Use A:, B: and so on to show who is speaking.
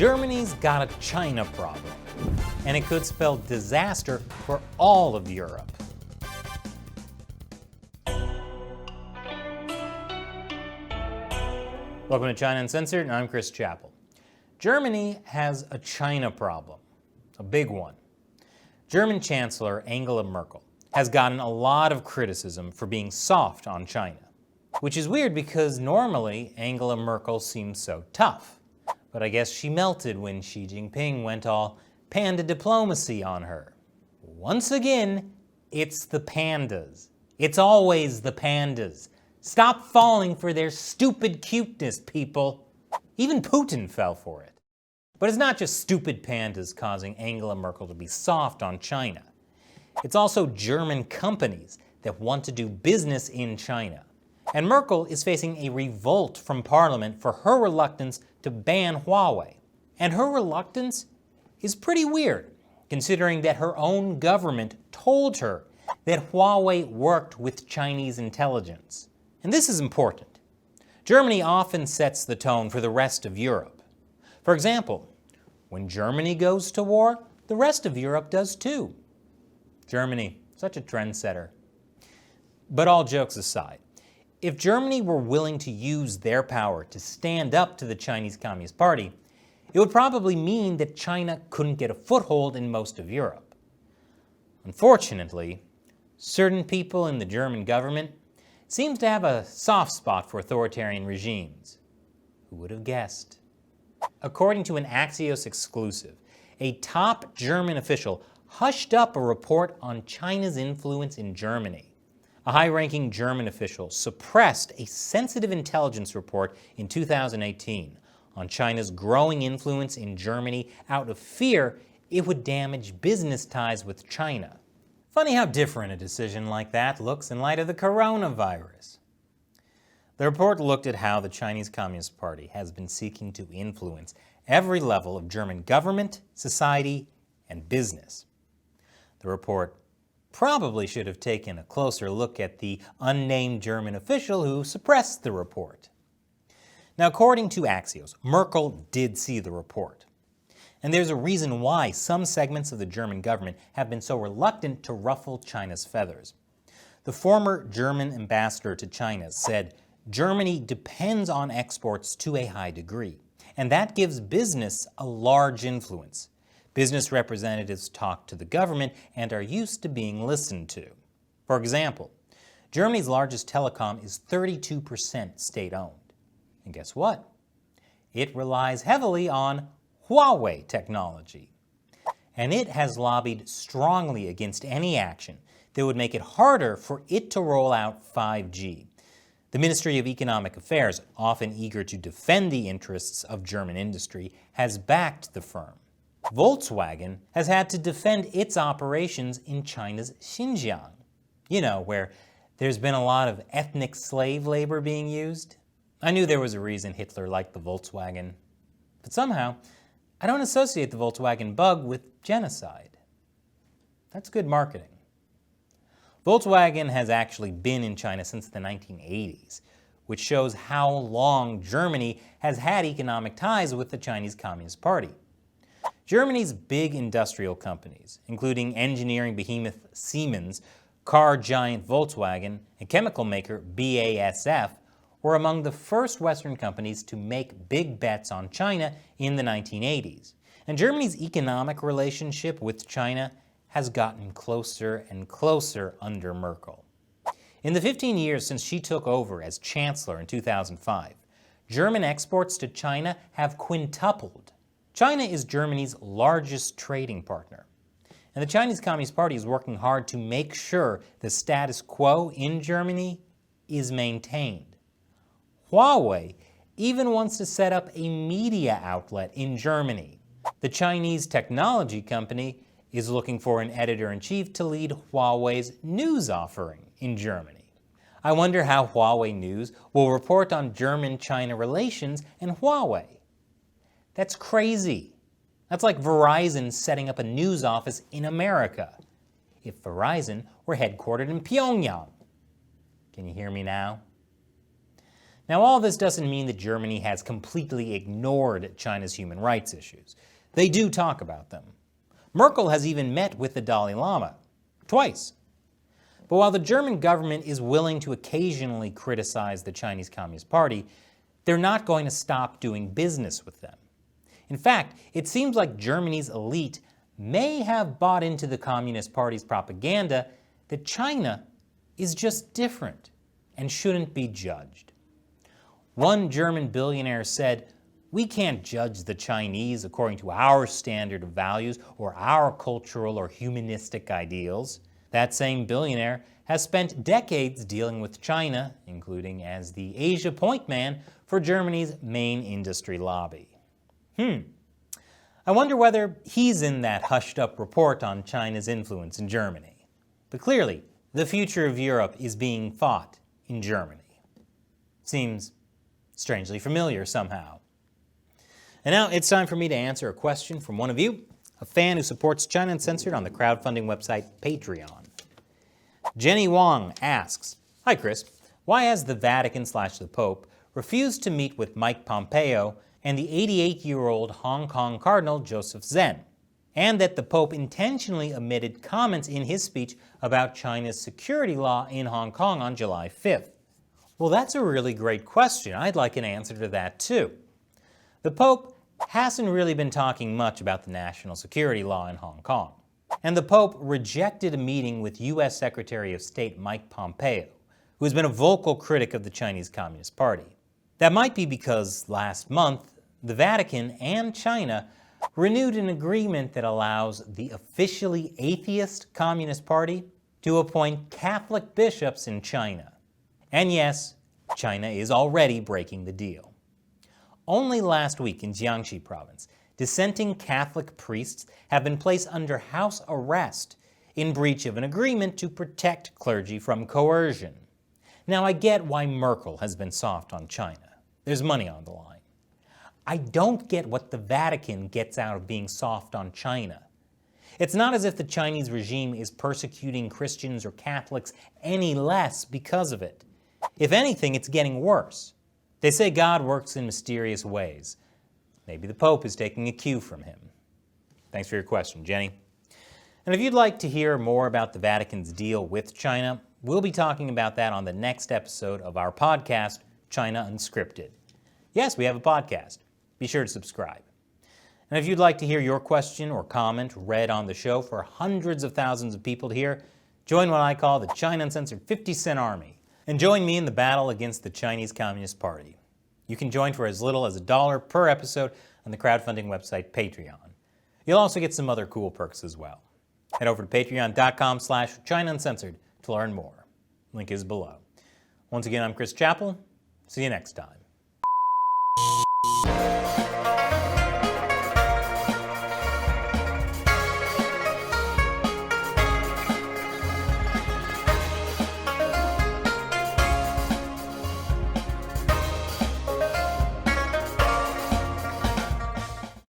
A: Germany's got a China problem, and it could spell disaster for all of Europe. Welcome to China Uncensored, and I'm Chris Chappell. Germany has a China problem, a big one. German Chancellor Angela Merkel has gotten a lot of criticism for being soft on China, which is weird because normally Angela Merkel seems so tough. But I guess she melted when Xi Jinping went all panda diplomacy on her. Once again, it's the pandas. It's always the pandas. Stop falling for their stupid cuteness, people. Even Putin fell for it. But it's not just stupid pandas causing Angela Merkel to be soft on China. It's also German companies that want to do business in China. And Merkel is facing a revolt from Parliament for her reluctance to ban Huawei. And her reluctance is pretty weird, considering that her own government told her that Huawei worked with Chinese intelligence. And this is important. Germany often sets the tone for the rest of Europe. For example, when Germany goes to war, the rest of Europe does too. Germany, such a trendsetter. But all jokes aside, if Germany were willing to use their power to stand up to the Chinese Communist Party, it would probably mean that China couldn't get a foothold in most of Europe. Unfortunately, certain people in the German government seem to have a soft spot for authoritarian regimes. Who would have guessed? According to an Axios exclusive, a top German official hushed up a report on China's influence in Germany. A high-ranking German official suppressed a sensitive intelligence report in 2018 on China's growing influence in Germany out of fear it would damage business ties with China. Funny how different a decision like that looks in light of the coronavirus. The report looked at how the Chinese Communist Party has been seeking to influence every level of German government, society, and business. The report probably should have taken a closer look at the unnamed German official who suppressed the report. Now, according to Axios, Merkel did see the report. And there's a reason why some segments of the German government have been so reluctant to ruffle China's feathers. The former German ambassador to China said Germany depends on exports to a high degree, and that gives business a large influence. Business representatives talk to the government and are used to being listened to. For example, Germany's largest telecom is 32% state-owned. And guess what? It relies heavily on Huawei technology. And it has lobbied strongly against any action that would make it harder for it to roll out 5G. The Ministry of Economic Affairs, often eager to defend the interests of German industry, has backed the firm. Volkswagen has had to defend its operations in China's Xinjiang, where there's been a lot of ethnic slave labor being used. I knew there was a reason Hitler liked the Volkswagen, but somehow I don't associate the Volkswagen bug with genocide. That's good marketing. Volkswagen has actually been in China since the 1980s, which shows how long Germany has had economic ties with the Chinese Communist Party. Germany's big industrial companies, including engineering behemoth Siemens, car giant Volkswagen, and chemical maker BASF, were among the first Western companies to make big bets on China in the 1980s. And Germany's economic relationship with China has gotten closer and closer under Merkel. In the 15 years since she took over as chancellor in 2005, German exports to China have quintupled. China is Germany's largest trading partner, and the Chinese Communist Party is working hard to make sure the status quo in Germany is maintained. Huawei even wants to set up a media outlet in Germany. The Chinese technology company is looking for an editor-in-chief to lead Huawei's news offering in Germany. I wonder how Huawei News will report on German-China relations and Huawei. That's crazy. That's like Verizon setting up a news office in America. If Verizon were headquartered in Pyongyang. Can you hear me now? Now, all this doesn't mean that Germany has completely ignored China's human rights issues. They do talk about them. Merkel has even met with the Dalai Lama, twice. But while the German government is willing to occasionally criticize the Chinese Communist Party, they're not going to stop doing business with them. In fact, it seems like Germany's elite may have bought into the Communist Party's propaganda that China is just different and shouldn't be judged. One German billionaire said, "We can't judge the Chinese according to our standard of values or our cultural or humanistic ideals." That same billionaire has spent decades dealing with China, including as the Asia point man for Germany's main industry lobby. I wonder whether he's in that hushed-up report on China's influence in Germany. But clearly, the future of Europe is being fought in Germany. Seems strangely familiar somehow. And now it's time for me to answer a question from one of you, a fan who supports China Uncensored on the crowdfunding website Patreon. Jenny Wong asks, "Hi Chris, why has the Vatican/the Pope refused to meet with Mike Pompeo and the 88-year-old Hong Kong Cardinal Joseph Zen, and that the Pope intentionally omitted comments in his speech about China's security law in Hong Kong on July 5th? Well, that's a really great question. I'd like an answer to that too. The Pope hasn't really been talking much about the national security law in Hong Kong. And the Pope rejected a meeting with U.S. Secretary of State Mike Pompeo, who has been a vocal critic of the Chinese Communist Party. That might be because last month, the Vatican and China renewed an agreement that allows the officially atheist Communist Party to appoint Catholic bishops in China. And yes, China is already breaking the deal. Only last week in Jiangxi province, dissenting Catholic priests have been placed under house arrest in breach of an agreement to protect clergy from coercion. Now, I get why Merkel has been soft on China. There's money on the line. I don't get what the Vatican gets out of being soft on China. It's not as if the Chinese regime is persecuting Christians or Catholics any less because of it. If anything, it's getting worse. They say God works in mysterious ways. Maybe the Pope is taking a cue from him. Thanks for your question, Jenny. And if you'd like to hear more about the Vatican's deal with China, we'll be talking about that on the next episode of our podcast, China Unscripted. Yes, we have a podcast. Be sure to subscribe. And if you'd like to hear your question or comment read on the show for hundreds of thousands of people to hear, join what I call the China Uncensored 50-cent Army, and join me in the battle against the Chinese Communist Party. You can join for as little as $1 per episode on the crowdfunding website Patreon. You'll also get some other cool perks as well. Head over to patreon.com/China Uncensored to learn more. Link is below. Once again, I'm Chris Chappell. See you next time.